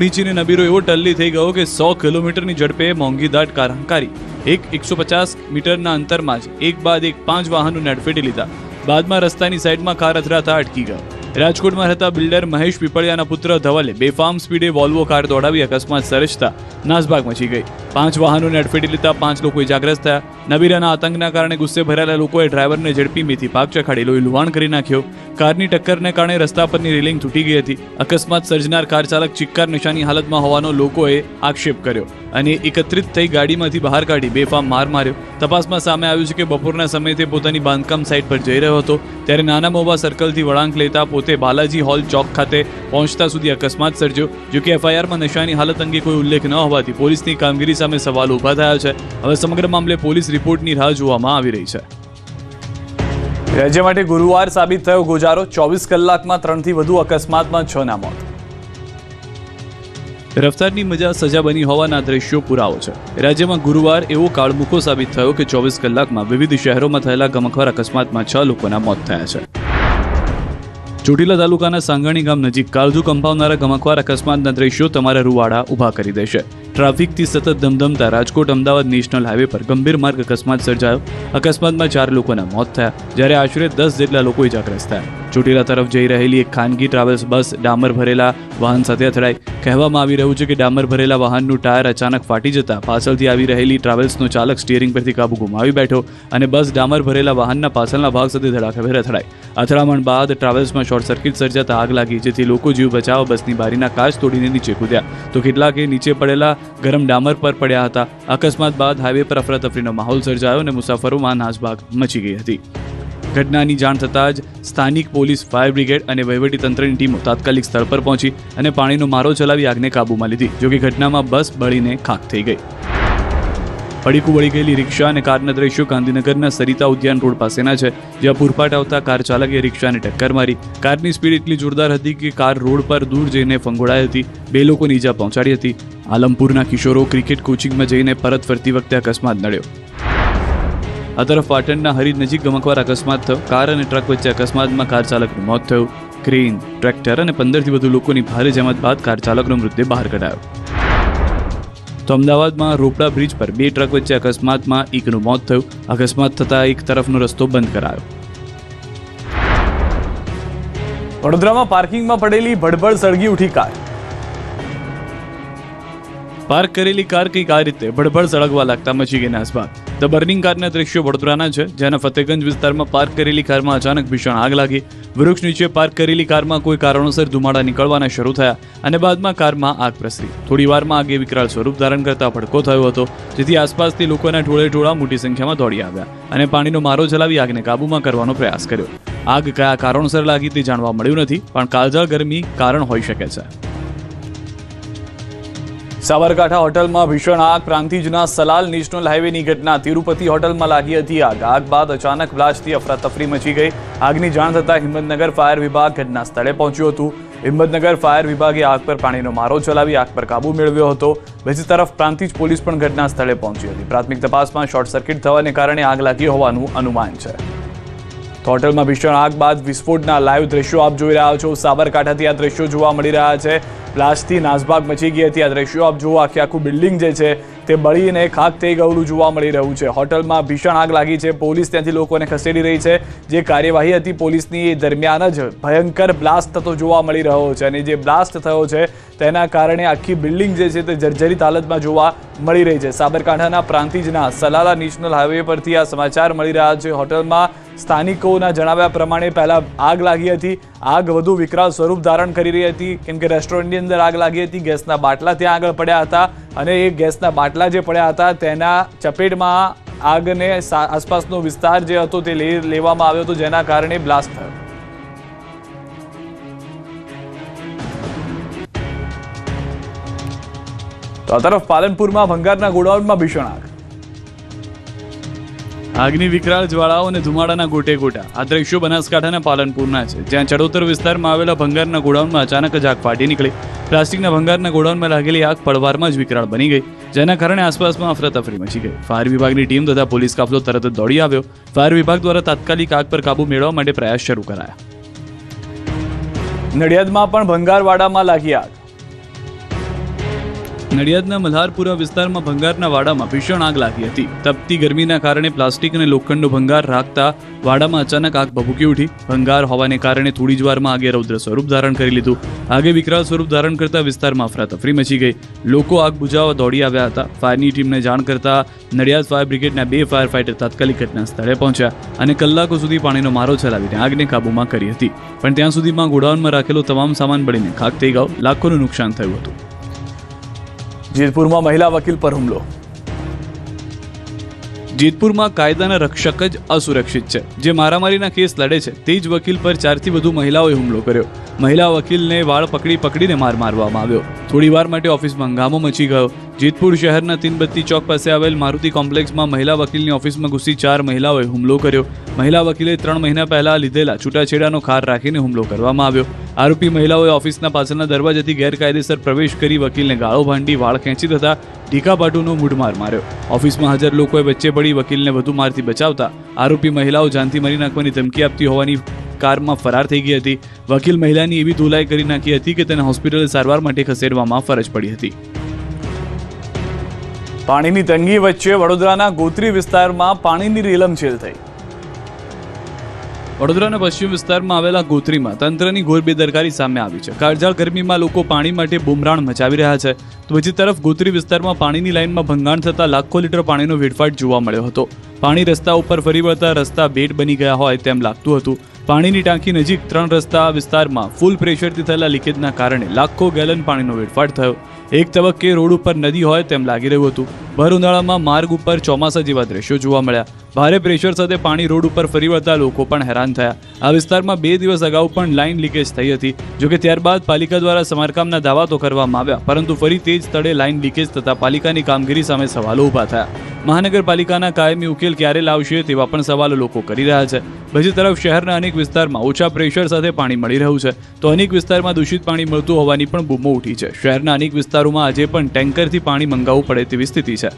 નીચેની નબીરો એવો ટલ્લી થઈ ગયો કે 100 કિલોમીટરની ઝડપે મોંઘીદાટ કાર હંકારી 150 મીટરના અંતરમાં જ એક બાદ એક 5 વાહનોને અડફેટી લીધા. બાદમાં રસ્તાની સાઈડમાં કાર અથડાતા અટકી ગયો. રાજકોટમાં રહેતા બિલ્ડર મહેશ પીપળિયાના પુત્ર ધવલે બેફામ સ્પીડે વોલ્વો કાર દોડાવી અકસ્માત સર્જતા નાસભાગ મચી ગઈ. 5 વાહનોને અડફેટી લેતા 5 લોકો ઇજાગ્રસ્ત થયા. નબીરાના આતંકના કારણે ગુસ્સે ભરાયેલા લોકોએ ડ્રાઈવરને ઝડપી મેથી પાક ચખાડી લોહી લુહાણ કરી નાખ્યો. કારની ટક્કરને કારણે રસ્તા પરની રેલિંગ તૂટી ગઈ હતી. અકસ્માત સર્જનાર કાર ચાલક ચિક્કાર નશાની હાલતમાં હોવાનો લોકોએ આક્ષેપ કર્યો અને એકત્રિત થઈ ગાડીમાંથી બહાર કાઢી બેફામ માર માર્યો. તપાસમાં સામે આવ્યું છે કે બપોરના સમયે તે પોતાની બાંધકામ સાઇટ પર જઈ રહ્યો હતો ત્યારે નાના મોવા સર્કલથી વળાંક લેતા પોતે બાલાજી હોલ ચોક ખાતે પહોંચતા સુધી અકસ્માત સર્જ્યો. જોકે એફઆઈઆરમાં નશાની હાલત અંગે કોઈ ઉલ્લેખ ન હોવાથી પોલીસની કામગીરી સામે સવાલ ઊભા થયા છે. હવે સમગ્ર મામલે પોલીસ રિપોર્ટની રાહ જોવામાં આવી રહી છે. રાજ્ય માટે ગુરુવાર સાબિત થયો ગોજારો. 24 કલાકમાં 3થી વધુ અકસ્માતમાં 6 ના મોત. રફતારની મજા સજા બની હોવાના દ્રશ્યો પુરાવો છે. રાજ્યમાં ગુરુવાર એવો કાળમુખો સાબિત થયો કે 24 કલાકમાં વિવિધ શહેરોમાં થયેલા ગમખ્વાર અકસ્માતમાં 6 લોકોના મોત થયા છે. ચોટીલા તાલુકાના સાંગણી ગામ નજીક કાળજુ કંપાવનારા ગમખ્વાર અકસ્માતના દ્રશ્યો તમારા રૂવાડા ઊભા કરી દેશે. ટ્રાફિકથી સતત ધમધમતા રાજકોટ અમદાવાદ નેશનલ હાઈવે પર ગંભીર માર્ગ અકસ્માત સર્જાયો. અકસ્માતમાં 4 લોકોના મોત થયા જ્યારે આશરે 10 જેટલા લોકો ઇજાગ્રસ્ત થયા. ચોટીલા તરફ જઈ રહેલી એક ખાનગી ટ્રાવેલ્સ બસ ડામર ભરેલા વાહન સાથે અથડાઈ. કહેવામાં આવી રહ્યું છે કે ડામર ભરેલા વાહનનું ટાયર અચાનક ફાટી જતા પાછળથી આવી રહેલી ટ્રાવેલ્સનો ચાલક સ્ટીયરિંગ પરથી કાબુ ગુમાવી બેઠો અને બસ ડામર ભરેલા વાહનના પાછળના ભાગ સાથે ધડાકાભેર અથડાઈ. અથડામણ બાદ ટ્રાવેલ્સમાં શોર્ટ સર્કિટ સર્જાતા આગ લાગી, જેથી લોકો જીવ બચાવવા બસની બારીના કાચ તોડીને નીચે કૂદ્યા તો કેટલાકે નીચે પડેલા ગરમ ડામર પર પડ્યા હતા. અકસ્માત બાદ હાઈવે પર અફરાતફરીનો માહોલ સર્જાયો અને મુસાફરોમાં નાસભાગ મચી ગઈ હતી. ઘટનાની જાણ થતાં જ સ્થાનિક પોલીસ, ફાયર બ્રિગેડ અને વહીવટીતંત્રની ટીમો તાત્કાલિક સ્થળ પર પહોંચી અને પાણીનો મારો ચલાવી આગને કાબૂમાં લીધી. જોકે ઘટનામાં બસ બળીને ખાખ થઈ ગઈ. પડીકું વળી ગયેલી રિક્ષા અને કારના દ્રશ્યો ગાંધીનગરના સરિતા ઉદ્યાન રોડ પાસેના છે, જ્યાં પૂરપાટ આવતા કાર ચાલકે રિક્ષાને ટક્કર મારી. કારની સ્પીડ એટલી જોરદાર હતી કે કાર રોડ પર દૂર જઈને ફંગોળાઈ હતી. 2 લોકોને ઈજા પહોંચાડી હતી. આલમપુરના કિશોરો ક્રિકેટ કોચિંગમાં જઈને પરત ફરતી વખતે અકસ્માત નડ્યો. આ તરફ પાટણના હરીદ નજીક ગમખ્વાર અકસ્માત થયો. કાર અને ટ્રક વચ્ચે અકસ્માતમાં કાર ચાલકનું મોત થયું. ક્રેન, ટ્રેક્ટર અને 15થી વધુ લોકોની ભારે જમત બાદ કાર ચાલકનો મૃતદેહ બહાર કઢાયો. તો અમદાવાદમાં રોપડા બ્રિજ પર 2 ટ્રક વચ્ચે અકસ્માતમાં એકનું મોત થયું. અકસ્માત થતાં એક તરફનો રસ્તો બંધ કરાયો. વડોદરામાં પાર્કિંગમાં પડેલી ભડભડ સળગી ઉઠી કાર. પાર્ક કરેલી કાર કંઈક આ રીતે ભડભડ સળગવા લાગતા મચી ગઈ નાસભાગ. ધ બર્નિંગ કારના દ્રશ્યો વડોદરાના છે, જેના ફતેગંજ વિસ્તારમાં પાર્ક કરેલી કારમાં અચાનક ભીષણ આગ લાગી. વૃક્ષ નીચે પાર્ક કરેલી કારમાં કોઈ કારણોસર ધુમાડા નીકળવાના શરૂ થયા અને બાદમાં કારમાં આગ પ્રસરી. થોડી વારમાં આગે વિકરાળ સ્વરૂપ ધારણ કરતા ભડકો થયો હતો, જેથી આસપાસથી લોકોના ટોળે મોટી સંખ્યામાં દોડી આવ્યા અને પાણીનો મારો ચલાવી આગને કાબૂમાં કરવાનો પ્રયાસ કર્યો. આગ કયા કારણોસર લાગી તે જાણવા મળ્યું નથી, પણ કાળઝાળ ગરમી કારણ હોઈ શકે છે. સાબરકાંઠા હોટલમાં ભીષણ આગ. પ્રાંતિજના સલાલ નેશનલ હાઈવેની ઘટના. તિરુપતિ હોટલમાં લાગી હતી આગ. આગ બાદ અચાનક બ્લાસ્ટથી અફરાતફરી મચી ગઈ. આગની જાણ થતાં હિંમતનગર ફાયર વિભાગ ઘટના સ્થળે પહોંચ્યું હતું. હિંમતનગર ફાયર વિભાગે આગ પર પાણીનો મારો ચલાવી આગ પર કાબુ મેળવ્યો હતો. બીજી તરફ પ્રાંતિજ પોલીસ પણ ઘટના સ્થળે પહોંચી હતી. પ્રાથમિક તપાસમાં શોર્ટ સર્કિટ થવાને કારણે આગ લાગી હોવાનું અનુમાન છે. હોટલમાં ભીષણ આગ બાદ વિસ્ફોટના લાઈવ દ્રશ્યો આપ જોઈ રહ્યા છો. સાબરકાંઠાથી આ દ્રશ્યો જોવા મળી રહ્યા છે. બ્લાસ્ટથી નાસભાગ મચી ગઈ હતી. આ દ્રશ્યો આપ જુઓ. આખું બિલ્ડિંગ જે છે તે બળીને ખાક થઈ ગયેલું જોવા મળી રહ્યું છે. હોટલમાં ભીષણ આગ લાગી છે. પોલીસ ત્યાંથી લોકોને ખસેડી રહી છે. જે કાર્યવાહી હતી પોલીસની એ દરમિયાન જ ભયંકર બ્લાસ્ટ થતો જોવા મળી રહ્યો છે અને જે બ્લાસ્ટ થયો છે તેના કારણે આખી બિલ્ડિંગ જે છે તે જર્જરિત હાલતમાં જોવા મળી રહી છે. સાબરકાંઠાના પ્રાંતિજના સલાલા નેશનલ હાઈવે પરથી આ સમાચાર મળી રહ્યા છે. હોટલમાં સ્થાનિકોના જણાવ્યા પ્રમાણે પહેલા આગ લાગી હતી. આગ વધુ વિકરાળ સ્વરૂપ ધારણ કરી રહી હતી, કેમ કે રેસ્ટોરન્ટની અંદર આગ લાગી હતી. ગેસના બાટલા ત્યાં આગળ પડ્યા હતા અને એ ગેસના બાટલા જે પડ્યા હતા તેના ચપેટમાં આગને આસપાસનો વિસ્તાર જે હતો તે લેવામાં આવ્યો હતો, જેના કારણે બ્લાસ્ટ થયો. તો આ તરફ પાલનપુરમાં ભંગારના ગોડાઉનમાં ભીષણ આગ. આગની વિકરાળ જ્વાળાઓ અને ધુમાડાના ગોટે ગોટા. આ દ્રશ્યો બનાસકાંઠાના પાલનપુરના છે, જ્યાં ચડોતર વિસ્તારમાં આવેલા ભંગારના ગોડાઉનમાં અચાનક જ આગ ફાટી નીકળી. પ્લાસ્ટિકના ભંગારના ગોડાઉનમાં લાગેલી આગ પળવારમાં જ વિકરાળ બની ગઈ, જેના કારણે આસપાસમાં અફરાતફરી મચી ગઈ. ફાયર વિભાગની ટીમ તથા પોલીસ કાફલો તરત જ દોડી આવ્યો. ફાયર વિભાગ દ્વારા તાત્કાલિક આગ પર કાબુ મેળવવા માટે પ્રયાસ શરૂ કરાયા. નડિયાદમાં પણ ભંગારવાડામાં લાગી આગ. નડિયાદના મલ્હારપુરા વિસ્તારમાં ભંગારના વાડામાં ભીષણ આગ લાગી હતી. તપતી ગરમીના કારણે પ્લાસ્ટિક અને લોખંડનો ભંગાર રાખતા વાડામાં અચાનક આગ ભભૂકી ઉઠી. ભંગાર હોવાને કારણે થોડી જ વારમાં આગે રૌદ્ર સ્વરૂપ ધારણ કરી લીધું. આગે વિકરાળ સ્વરૂપ ધારણ કરતા વિસ્તારમાં અફરાતફરી મચી ગઈ. લોકો આગ બુઝાવવા દોડી આવ્યા હતા. ફાયરની ટીમને જાણ કરતા નડિયાદ ફાયર બ્રિગેડના 2 ફાયર ફાઇટર તાત્કાલિક ઘટના સ્થળે પહોંચ્યા અને કલાકો સુધી પાણીનો મારો ચલાવીને આગને કાબૂમાં કરી હતી. પણ ત્યાં સુધીમાં ગોડાઉનમાં રાખેલો તમામ સામાન બળીને ખાક થઈ ગયો. લાખોનું નુકસાન થયું હતું. જેતપુરમાં મહિલા વકીલ પર હુમલો. જેતપુરમાં કાયદાના રક્ષક જ અસુરક્ષિત છે. જે મારામારીના કેસ લડે છે તે જ વકીલ પર 4 થી વધુ મહિલાઓએ હુમલો કર્યો. મહિલા વકીલને વાળ પકડીને માર મારવામાં આવ્યો. થોડી વાર માટે ઓફિસમાં હંગામો મચી ગયો. જેતપુર શહેરના તીનબત્તી ચોક પાસે આવેલ મારુતિ કોમ્પ્લેક્સમાં મહિલા વકીલની ઓફિસમાં ઘૂસી 4 મહિલાઓએ હુમલો કર્યો. મહિલા વકીલે 3 મહિના પહેલા લીધેલા છૂટાછેડાનો ખાર રાખીને હુમલો કરવામાં આવ્યો. આરોપી મહિલાઓએ ઓફિસના પાછળના દરવાજાથી ગેરકાયદેસર પ્રવેશ કરી વકીલને ગાળો ભાંડી વાળ ખેંચી તથા ઢીકાપાટુનો મૂઢમાર માર્યો. ઓફિસમાં હાજર લોકોએ વચ્ચે પડી વકીલને વધુ મારથી બચાવતા આરોપી મહિલાઓ જાનથી મારી નાખવાની ધમકી આપતી હોવાની કારમાં ફરાર થઈ ગઈ હતી. વકીલ મહિલાની એવી ધુલાઈ કરી નાખી હતી કે તેને હોસ્પિટલ સારવાર માટે ખસેડવામાં ફરજ પડી હતી. પાણીની તંગી વચ્ચે વડોદરાના ગોત્રી વિસ્તારમાં પાણીની રેલમછેલ થઈ. વડોદરાના પશ્ચિમ વિસ્તારમાં આવેલા ગોત્રીમાં તંત્રની ઘોર બેદરકારી સામે આવી છે. કાળઝાળ ગરમીમાં લોકો પાણી માટે બુમરાણ મચાવી રહ્યા છે તો બીજી તરફ ગોત્રી વિસ્તારમાં પાણીની લાઇનમાં ભંગાણ થતાં લાખો લીટર પાણીનો વેડફાટ જોવા મળ્યો હતો. પાણી રસ્તા ઉપર ફરી વળતા રસ્તા બેટ બની ગયા હોય તેમ લાગતું હતું. પાણીની ટાંકી નજીક 3 રસ્તા વિસ્તારમાં ફૂલ પ્રેશરથી થયેલા લીકેજના કારણે લાખો ગેલન પાણીનો વેડફાટ થયો. એક તબક્કે રોડ ઉપર નદી હોય તેમ લાગી રહ્યું હતું. ભર ઉનાળામાં માર્ગ ઉપર ચોમાસા જેવા દ્રશ્યો જોવા મળ્યા. ભારે પ્રેશર સાથે પાણી રોડ ઉપર ફરી વળતા લોકો પણ હેરાન થયા. આ વિસ્તારમાં 2 દિવસ અગાઉ પણ લાઇન લીકેજ થઈ હતી. જોકે ત્યારબાદ પાલિકા દ્વારા સમારકામના દાવા તો કરવામાં આવ્યા, પરંતુ ફરી તે જ સ્થળે લાઇન લીકેજ થતા પાલિકાની કામગીરી સામે સવાલો ઊભા થયા. મહાનગરપાલિકાના કાયમી ઉકેલ ક્યારે લાવશે તેવા પણ સવાલો લોકો કરી રહ્યા છે. બીજી તરફ શહેરના અનેક વિસ્તારમાં ઓછા પ્રેશર સાથે પાણી મળી રહ્યું છે તો અનેક વિસ્તારમાં દૂષિત પાણી મળતું હોવાની પણ બૂમો ઉઠી છે. શહેરના અનેક વિસ્તારોમાં આજે પણ ટેન્કરથી પાણી મંગાવવું પડે તેવી સ્થિતિ છે.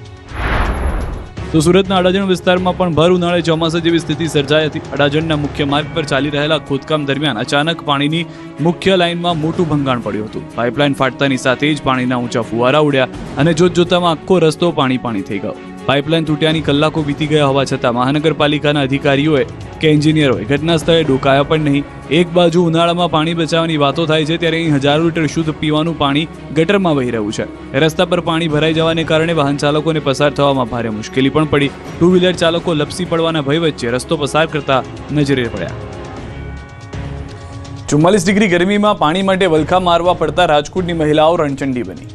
તો સુરતના અડાજણ વિસ્તારમાં પણ ભર ઉનાળે ચોમાસા જેવી સ્થિતિ સર્જાઈ હતી. અડાજણના મુખ્ય માર્ગ પર ચાલી રહેલા ખોદકામ દરમિયાન અચાનક પાણીની મુખ્ય લાઇનમાં મોટું ભંગાણ પડ્યું હતું. પાઇપલાઇન ફાટતાની સાથે જ પાણીના ઊંચા ફુવારા ઉડ્યા અને જોતજોતામાં આખો રસ્તો પાણી થઈ ગયો. પાઇપલાઇન તૂટ્યાની કલાકો વીતી ગયા હોવા છતાં મહાનગરપાલિકાના અધિકારીઓએ કે એન્જિનિયરોએ ઘટના સ્થળે ડોકાયા પણ નહીં. એક બાજુ ઉનાળામાં પાણી બચાવવાની વાતો થાય છે ત્યારે અહીં હજારો લીટર શુદ્ધ પીવાનું પાણી ગટરમાં વહી રહ્યું છે. રસ્તા પર પાણી ભરાઈ જવાને કારણે વાહન ચાલકોને પસાર થવામાં ભારે મુશ્કેલી પણ પડી. 2 વ્હીલર ચાલકો લપસી પડવાના ભય વચ્ચે રસ્તો પસાર કરતા નજરે પડ્યા. 44 ડિગ્રી ગરમીમાં પાણી માટે વલખા મારવા પડતા રાજકોટની મહિલાઓ રણચંડી બની.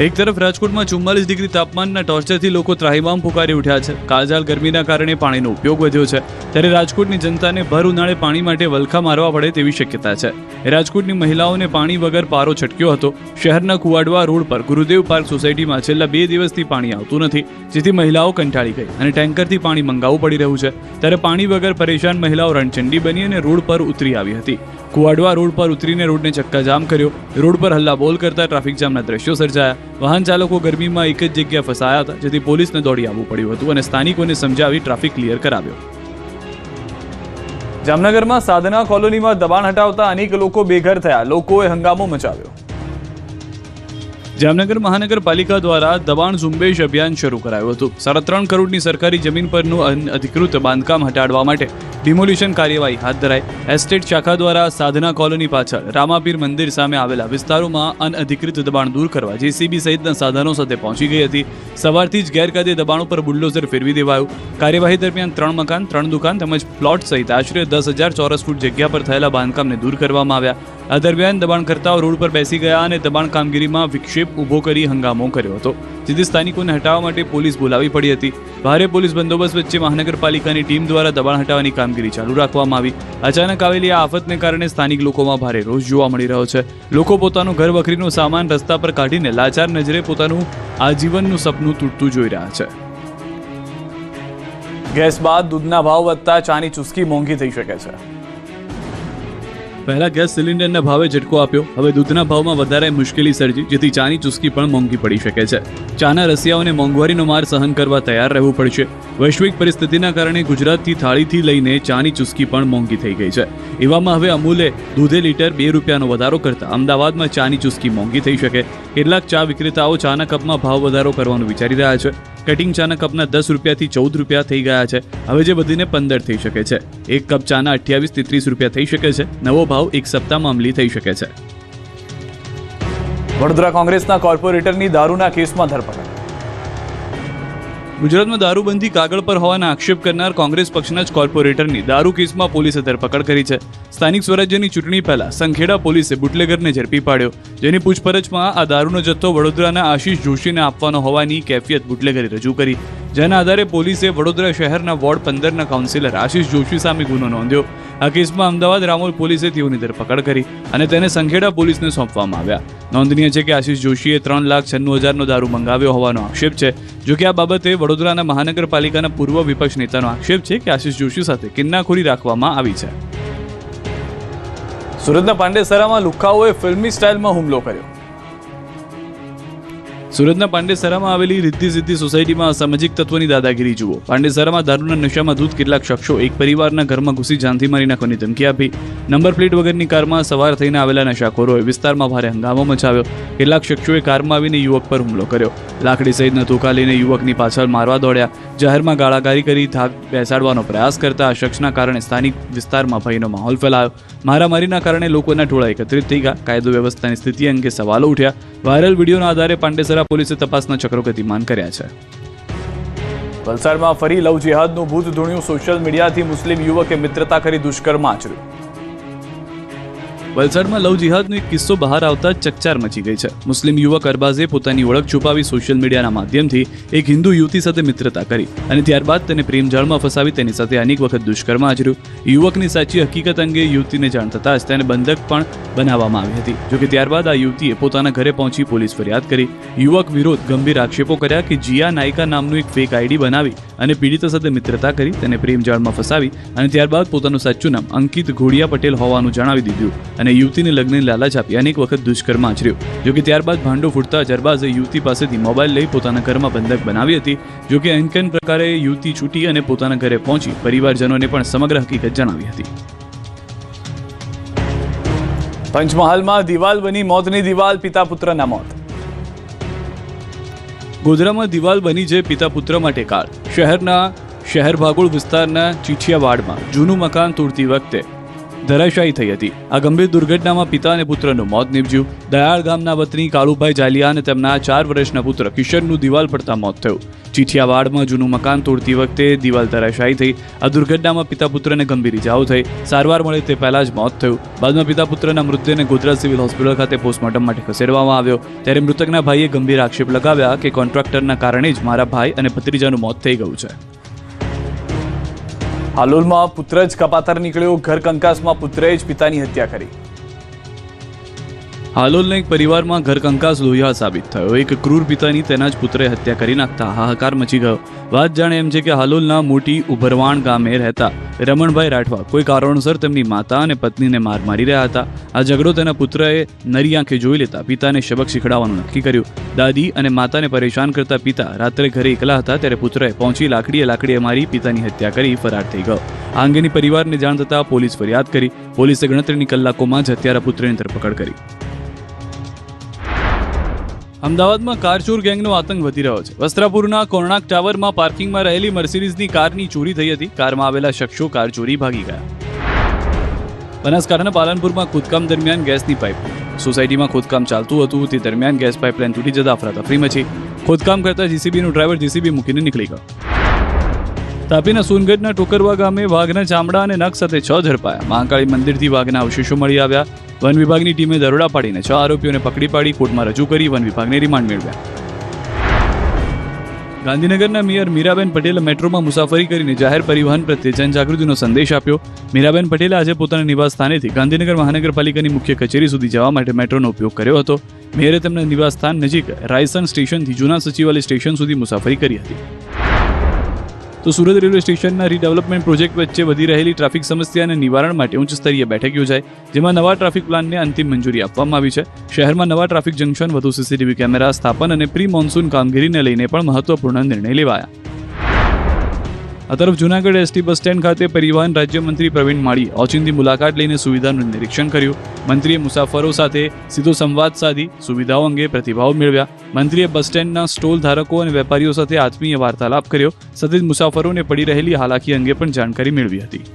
એક તરફ રાજકોટમાં 44 ડિગ્રી તાપમાનના ટોર્ચરથી લોકો ત્રાહિમામ પુકારી ઉઠ્યા છે. કાળઝાળ ગરમીના કારણે પાણીનો ઉપયોગ વધ્યો છે ત્યારે રાજકોટની જનતાને ભર ઉનાળે પાણી માટે વલખા મારવા પડે તેવી શક્યતા છે. રાજકોટની મહિલાઓને પાણી વગર પારો છટક્યો હતો. શહેરના કુવાડવા રોડ પર ગુરુદેવ પાર્ક સોસાયટીમાં છેલ્લા 2 દિવસથી પાણી આવતું નથી, જેથી મહિલાઓ કંટાળી ગઈ અને ટેન્કરથી પાણી મંગાવવું પડી રહ્યું છે. ત્યારે પાણી વગર પરેશાન મહિલાઓ રણચંડી બની અને રોડ પર ઉતરી આવી હતી. કુવાડવા રોડ પર ઉતરીને રોડને ચક્કાજામ કર્યો. રોડ પર હલ્લાબોલ કરતા ટ્રાફિક જામના દ્રશ્યો સર્જાયા. વાહન ચાલકો ગરમીમાં એક જ જગ્યાએ ફસાયા હતા, જેથી પોલીસને દોડી આવવું પડ્યું હતું અને સ્થાનિકોને સમજાવી ટ્રાફિક ક્લિયર કરાવ્યો. જામનગરમાં સાધના કોલોનીમાં દબાણ હટાવતા અનેક લોકો બેઘર થયા. લોકોએ હંગામો મચાવ્યો. જામનગર મહાનગરપાલિકા દ્વારા દબાણ ઝુંબેશ અભિયાન શરૂ કરાયું હતું. 3.5 કરોડની સરકારી જમીન પરનું અનઅધિકૃત બાંધકામ હટાડવા માટે ડિમોલિશન કાર્યવાહી હાથ ધરાઈ. એસ્ટેટ શાખા દ્વારા સાધના કોલોની પાછળ રામાપીર મંદિર સામે આવેલા વિસ્તારોમાં અનઅધિકૃત દબાણ દૂર કરવા જેસીબી સહિતના સાધનો સાથે પહોંચી ગઈ હતી. સવારથી જ ગેરકાયદે દબાણો પર બુલડોઝર ફેરવી દેવાયું. કાર્યવાહી દરમિયાન 3 મકાન, 3 દુકાન તેમજ પ્લોટ સહિત આશરે 10,000 ચોરસ ફૂટ જગ્યા પર થયેલા બાંધકામને દૂર કરવામાં આવ્યા. આ દરમિયાન દબાણકર્તાઓ રોડ પર બેસી ગયા અને દબાણ કામગીરીમાં વિક્ષેપ ઊભો કરી હંગામો કર્યો હતો, જેથી સ્થાનિકોને હટાવવા માટે પોલીસ બોલાવી પડી હતી. ભારે પોલીસ બંદોબસ્ત વચ્ચે મહાનગરપાલિકાની ટીમ દ્વારા દબાણ હટાવવાની કામગીરી ચાલુ રાખવામાં આવી. અચાનક આવેલી આ આફતને કારણે સ્થાનિક લોકોમાં ભારે રોષ જોવા મળી રહ્યો છે. લોકો પોતાનું ઘર વખરીનું સામાન રસ્તા પર કાઢીને લાચાર નજરે પોતાનું આજીવનનું સપનું તૂટતું જોઈ રહ્યા છે. ગેસ બાદ દૂધના ભાવ વધતા ચાની ચુસ્કી મોંઘી થઈ શકે છે. પહેલા ગેસ સિલિન્ડરના ભાવે ઝટકો આપ્યો, હવે દૂધના ભાવમાં વધારે મુશ્કેલી સર્જી, જેથી ચાની ચુસ્કી પણ મોંઘી પડી શકે છે. ચાના રસિયાઓને મોંઘવારીનો માર સહન કરવા તૈયાર રહેવું પડશે. વૈશ્વિક પરિસ્થિતિના કારણે ગુજરાતથી થાળીથી લઈને ચાની ચુસ્કી પણ મોંઘી થઈ ગઈ છે. એવામાં હવે અમૂલે દૂધે લીટર 2 રૂપિયાનો વધારો કરતા અમદાવાદમાં ચાની ચુસ્કી મોંઘી થઈ શકે. કેટલાક ચા વિક્રેતાઓ ચાના કપમાં ભાવ વધારો કરવાનું વિચારી રહ્યા છે. કટિંગ ચાના કપના 10 રૂપિયાથી 14 રૂપિયા થઈ ગયા છે, હવે જે વધીને 15 થઈ શકે છે. એક કપ ચાના 28 થી 30 રૂપિયા થઈ શકે છે. નવો ભાવ એક સપ્તાહમાં અમલી થઈ શકે છે. વડોદરા કોંગ્રેસના કોર્પોરેટરની દારૂના કેસમાં ધરપકડ. ગુજરાતમાં દારૂબંધી કાગળ પર હોવાના આક્ષેપ કરનાર કોંગ્રેસ પક્ષના જ કોર્પોરેટરની દારૂ કેસમાં પોલીસે ધરપકડ કરી છે. સ્થાનિક સ્વરાજ્યની ચૂંટણી પહેલા સંખેડા પોલીસે બુટલેગરને ઝડપી પાડ્યો, જેની પૂછપરછમાં આ દારૂનો જથ્થો વડોદરાના આશિષ જોશીને આપવાનો હોવાની કેફિયત બુટલેગરે રજૂ કરી. જેના આધારે પોલીસે વડોદરા શહેરના વોર્ડ 15ના કાઉન્સિલર આશિષ જોશી સામે ગુનો નોંધ્યો. આ કેસમાં અમદાવાદ રામોલ પોલીસે તેઓની ધરપકડ કરી અને તેને સંખેડા પોલીસને સોંપવામાં આવ્યા. નોંધનીય છે કે આશિષ જોશીએ 3,96,000નો દારૂ મંગાવ્યો હોવાનો આક્ષેપ છે. જો કે આ બાબતે વડોદરાના મહાનગરપાલિકાના પૂર્વ વિપક્ષ નેતાનો આક્ષેપ છે કે આશિષ જોશી સાથે કિન્નાખોરી રાખવામાં આવી છે. સુરતના પાંડેસરામાં લુખ્ખાઓએ ફિલ્મી સ્ટાઇલમાં હુમલો કર્યો. સુરતના પાંડેસરામાં આવેલી રિદ્ધિ સિદ્ધિ સોસાયટીમાં અસામાજિક તત્વોની દાદાગીરી જુઓ. પાંડેસરામાં દારૂના નશામાં ધૂત કેટલાક શખ્સો એક પરિવારના ઘરમાં ઘૂસી જાનથી મારી નાખવાની ધમકી આપી. નંબર પ્લેટ વગરની કારમાં સવાર થઈને આવેલા નશાખોરોએ વિસ્તારમાં ભારે હંગામો મચાવ્યો. કેટલાક શખ્સોએ કારમાં આવીને યુવક પર હુમલો કર્યો. લાકડી સહિતના ધોકા લઈને યુવકની પાછળ મારવા દોડ્યા. જાહેરમાં ગાળાગાળી કરી થાક બેસાડવાનો પ્રયાસ કરતા આ શખ્સના કારણે સ્થાનિક વિસ્તારમાં ભયનો માહોલ ફેલાયો. મારામારીના કારણે લોકોના ટોળા એકત્રિત થઈ ગયા. કાયદો વ્યવસ્થાની સ્થિતિ અંગે સવાલો ઉઠ્યા. વાયરલ વિડીયોના આધારે પાંડેસરા પોલીસે તપાસના ચક્રો ગતિમાન કર્યા છે. વલસાડમાં ફરી લવ જિહાદનું ભૂત ધૂણ્યું. સોશિયલ મીડિયાથી મુસ્લિમ યુવકે મિત્રતા કરી દુષ્કર્મ આચર્યું. વલસાડમાં લવ જિહાદનો એક કિસ્સો બહાર આવતા ચકચાર મચી ગઈ છે. મુસ્લિમ યુવક અરબાઝે પોતાની ઓળખ છુપાવી સોશિયલ મીડિયાના માધ્યમથી એક હિન્દુ યુવતી સાથે મિત્રતા કરી અને ત્યારબાદ તેને પ્રેમજાળમાં ફસાવી તેની સાથે અનેક વખત દુષ્કર્મ આચર્યું. યુવકની સાચી હકીકત અંગે યુવતીને જાણ થતાં જ તેને બંધક પણ બનાવવામાં આવી હતી. જોકે ત્યારબાદ આ યુવતીએ પોતાના ઘરે પહોંચી પોલીસ ફરિયાદ કરી. યુવક વિરોધ ગંભીર આક્ષેપો કર્યા કે જીયા નાયકા નામનું એક ફેક આઈડી બનાવી અને પીડિતા સાથે મિત્રતા કરી તેને પ્રેમજાળમાં ફસાવી અને ત્યારબાદ પોતાનું સાચું નામ અંકિત ઘોડિયા પટેલ હોવાનું જણાવી દીધું અને યુવતીને લગ્નની લાલચ આપી અનેક વખત દુષ્કર્મ આચર્યું. જોકે ત્યારબાદ ભાંડો ફૂટતા અરબાઝે યુવતી પાસેથી મોબાઈલ લઈ પોતાના ઘરમાં બંધક બનાવી હતી. જોકે અનકન પ્રકારે યુવતી છૂટી અને પોતાના ઘરે પહોંચી પરિવારજનોને પણ સમગ્ર હકીકત જણાવી હતી. પંચમહાલમાં દિવાલ બની મોતની દિવાલ, પિતા પુત્રના મોત. ગોધરામાં દિવાલ બની છે પિતા પુત્ર માટે કાળ. શહેર ભાગોળ વિસ્તારના ચીઠિયાવાડમાં જૂનું મકાન તોડતી વખતે ધરાશાયી થઈ હતી. આ ગંભીર દુર્ઘટનામાં પિતા અને પુત્રનું મોત નીપજ્યું. દયાળ ગામના વતની કાળુભાઈ જાલિયા અને તેમના 4 વર્ષના પુત્ર કિશનનું દિવાલ પડતા મોત થયું. ચીઠિયાવાડમાં જૂનું મકાન તોડતી વખતે દિવાલ ધરાશાયી થઈ. આ દુર્ઘટનામાં પિતા પુત્રને ગંભીર ઇજાઓ થઈ. સારવાર મળે તે પહેલા જ મોત થયું. બાદમાં પિતા પુત્રના મૃતદેહને ગોધરા સિવિલ હોસ્પિટલ ખાતે પોસ્ટમોર્ટમ માટે ખસેડવામાં આવ્યો. ત્યારે મૃતકના ભાઈએ ગંભીર આક્ષેપ લગાવ્યા કે કોન્ટ્રાક્ટરના કારણે જ મારા ભાઈ અને ભત્રીજાનું મોત થઈ ગયું છે. હાલોલમાં પુત્ર જ કપાતર નીકળ્યો. ઘર કંકાસમાં પુત્રએ જ પિતાની હત્યા કરી. હાલોલના એક પરિવારમાં ઘર કંકાસ લોહિયાળ સાબિત થયો. એક ક્રૂર પિતાની તેના જ પુત્રએ હત્યા કરી નાખતા હાહાકાર મચી ગયો. વાત જાણે એમ છે કે હાલોલના મોટી ઉભરવાણ ગામે રહેતા રમણભાઈ રાઠવા કોઈ કારણોસર તેમની માતા અને પત્નીને માર મારી રહ્યા હતા. આ ઝઘડો તેના પુત્રએ નરી આંખે જોઈ લેતા પિતાને સબક શીખડાવવાનું નક્કી કર્યું. દાદી અને માતાને પરેશાન કરતા પિતા રાત્રે ઘરે એકલા હતા ત્યારે પુત્રએ પહોંચી લાકડીએ મારી પિતાની હત્યા કરી ફરાર થઈ ગયો. આ અંગેની પરિવારને જાણ થતાં પોલીસ ફરિયાદ કરી. પોલીસે ગણતરીની કલાકોમાં જ હત્યારા પુત્રની ધરપકડ કરી. અમદાવાદમાં કારચોર ગેંગનો આતંક વધી રહ્યો છે. વસ્ત્રાપુરના કોર્ણાક ટાવરમાં પાર્કિંગમાં રહેલી મર્સિડીઝની કારની ચોરી થઈ હતી. કારમાં આવેલા શખ્સો કાર ચોરી ભાગી ગયા. બનાસકાંઠાના પાલનપુરમાં ખોદકામ દરમિયાન ગેસની પાઇપ. સોસાયટીમાં ખોદકામ ચાલતું હતું તે દરમિયાન ગેસ પાઇપલાઇન તૂટી જતા અફરાતફરી મચી. ખોદકામ કરતા જીસીબીનો ડ્રાઈવર જીસીબી મૂકીને નીકળી ગયો. તાપીના સોનગઢના ટોકરવા ગામે વાઘના ચામડા અને નખ સાથે 6 ઝડપાયા. મહાકાળી મંદિરથી વાઘના અવશેષો મળી આવ્યા. વન વિભાગની ટીમે દરોડા પાડીને 6 આરોપીઓને પકડી પાડી કોર્ટમાં રજૂ કરી વન વિભાગને રિમાન્ડ મેળવ્યા. ગાંધીનગરના મેયર મીરાબેન પટેલે મેટ્રોમાં મુસાફરી કરીને જાહેર પરિવહન પ્રત્યે જનજાગૃતિનો સંદેશ આપ્યો. મીરાબેન પટેલે આજે પોતાના નિવાસ સ્થાનેથી ગાંધીનગર મહાનગરપાલિકાની મુખ્ય કચેરી સુધી જવા માટે મેટ્રોનો ઉપયોગ કર્યો હતો. મેયરે તેમના નિવાસ સ્થાન નજીક રાયસન સ્ટેશનથી જૂના સચિવાલય સ્ટેશન સુધી મુસાફરી કરી હતી. તો સુરત રેલવે સ્ટેશનના રીડેવલપમેન્ટ પ્રોજેક્ટ વચ્ચે વધી રહેલી ટ્રાફિક સમસ્યાને નિવારણ માટે ઉચ્ચ સ્તરીય બેઠક યોજાઈ, જેમાં નવા ટ્રાફિક પ્લાનને અંતિમ મંજૂરી આપવામાં આવી છે. શહેરમાં નવા ટ્રાફિક જંકશન, વધુ સીસીટીવી કેમેરા સ્થાપન અને પ્રી મોન્સૂન કામગીરીને લઈને પણ મહત્વપૂર્ણ નિર્ણય લેવાયા. આ તરફ જૂનાગઢ એસટી બસ સ્ટેન્ડ ખાતે પરિવહન રાજ્યમંત્રી પ્રવીણ માળીએ ઓચિંતી મુલાકાત લઈને સુવિધાનું નિરીક્ષણ કર્યું. મંત્રીએ મુસાફરો સાથે સીધો સંવાદ સાધી સુવિધાઓ અંગે પ્રતિભાવ મેળવ્યા. મંત્રીએ બસ સ્ટેન્ડના સ્ટોલ ધારકો અને વેપારીઓ સાથે આત્મીય વાર્તાલાપ કર્યો. સાથે જ મુસાફરોને પડી રહેલી હાલાકી અંગે પણ જાણકારી મેળવી હતી.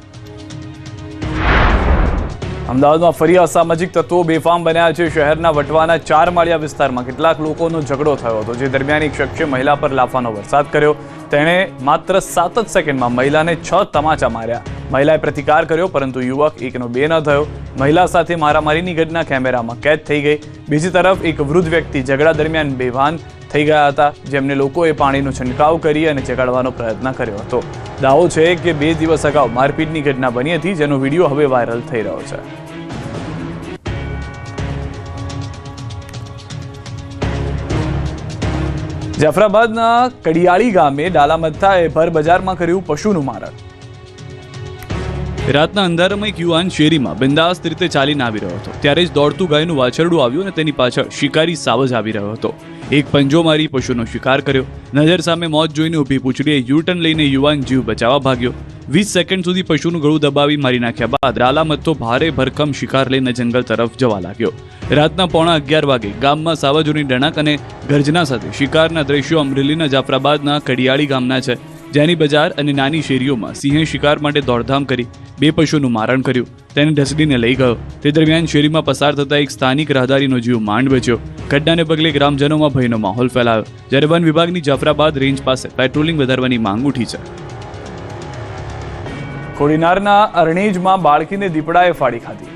અમદાવાદમાં ફરી અસામાજિક તત્વો બેફામ બન્યા છે. શહેરના વટવાના 4 માળિયા વિસ્તારમાં કેટલાક લોકોનો ઝઘડો થયો હતો, જે દરમિયાન એક શખ્સે મહિલા પર લાફાનો વરસાદ કર્યો. તેણે માત્ર 7 જ સેકન્ડમાં મહિલાને 6 તમાચા માર્યા. મહિલાએ પ્રતિકાર કર્યો, પરંતુ યુવક 1નો 2 ન થયો. મહિલા સાથે મારામારીની ઘટના કેમેરામાં કેદ થઈ ગઈ. બીજી તરફ એક વૃદ્ધ વ્યક્તિ ઝઘડા દરમિયાન બેભાન થઈ ગયા હતા, જેમને લોકોએ પાણીનો છંટકાવ કરી અને જગાડવાનો પ્રયત્ન કર્યો હતો. દાવો છે કે 2 દિવસ અગાઉ મારપીટની ઘટના બની હતી, જેનો વિડીયો હવે વાયરલ થઈ રહ્યો છે. જાફરાબાદના કડિયાળી ગામે ડાલામથ્થાએ ભર બજારમાં કર્યું પશુનું મારણ. રાતના અંધારામાં એક યુવાન શેરીમાં બિંદાસ્ત રીતે ચાલીને આવી રહ્યો હતો, ત્યારે જ દોડતું ગાયનું વાછરડું આવ્યું અને તેની પાછળ શિકારી સાવજ આવી રહ્યો હતો. એક પંજો મારી પશુનો શિકાર કર્યો. નજર સામે મોત જોઈને ઊભી પૂંછડીએ યુટર્ન લઈને યુવાન જીવ બચાવવા ભાગ્યો. 20 સેકન્ડ સુધી પશુનું ગળું દબાવી મારી નાખ્યા બાદ ડાલામથ્થો ભારે ભરકમ શિકાર લઈને જંગલ તરફ જવા લાગ્યો. રાતના 11:15 વાગે ગામમાં સાવજોની ડણક અને ગર્જના સાથે શિકારના દ્રશ્યો અમરેલીના જાફરાબાદના કડિયાળી ગામના છે, જેની બજાર અને નાની શેરીઓમાં સિંહે શિકાર માટે દોડધામ કરી 2 પશુનું મારણ કર્યું. તેને ઢસડીને લઈ ગયો. તે દરમિયાન શેરીમાં પસાર થતા એક સ્થાનિક રાહદારીનો જીવ માંડ બચ્યો. ઘટનાને પગલે ગ્રામજનોમાં ભયનો માહોલ ફેલાયો, જ્યારે વન વિભાગની જાફરાબાદ રેન્જ પાસે પેટ્રોલિંગ વધારવાની માંગ ઉઠી છે. કોડીનારના અરણેજમાં બાળકીને દીપડાએ ફાડી ખાધી.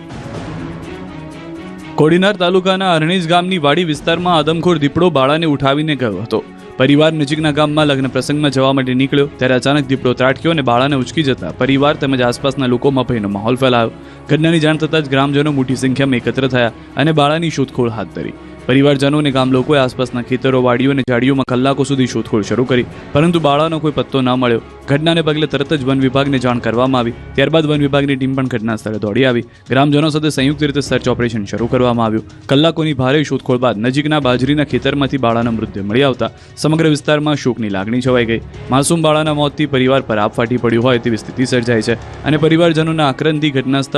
કોડીનાર તાલુકાના અરણેજ ગામની વાડી વિસ્તારમાં આદમખોર દીપડો બાળાને ઉઠાવીને ગયો હતો. પરિવાર નજીકના ગામમાં લગ્ન પ્રસંગમાં જવા માટે નીકળ્યો, ત્યારે અચાનક દીપડો ત્રાટક્યો અને બાળાને ઉચકી જતા પરિવાર તેમજ આસપાસના લોકોમાં ભયનો માહોલ ફેલાયો. ઘટનાની જાણ થતાં જ ગ્રામજનો મોટી સંખ્યામાં એકત્ર થયા અને બાળાની શોધખોળ હાથ ધરી. પરિવારજનો અને ગામ લોકોએ આસપાસના ખેતરો, વાડીઓ અને ઝાડીઓમાં કલાકો સુધી શોધખોળ શરૂ કરી, પરંતુ બાળાનો કોઈ પત્તો ન મળ્યો. ઘટનાને પગલે તરત જ વન વિભાગને જાણ કરવામાં આવી. ત્યારબાદ વન વિભાગની ટીમ પણ ઘટના સ્થળે દોડી આવી. ગ્રામજનો સાથે સંયુક્ત રીતે સર્ચ ઓપરેશન શરૂ કરવામાં આવ્યું. કલાકોની ભારે શોધખોળ બાદ નજીકના બાજરીના ખેતરમાંથી બાળાનો મૃતદેહ મળી આવતા સમગ્ર વિસ્તારમાં શોકની લાગણી છવાઈ ગઈ. માસૂમ બાળાના મોતથી પરિવાર પર આપ ફાટી પડ્યું હોય તેવી સ્થિતિ સર્જાઈ છે અને પરિવારજનોના આક્રંદથી ઘટના સ્થળ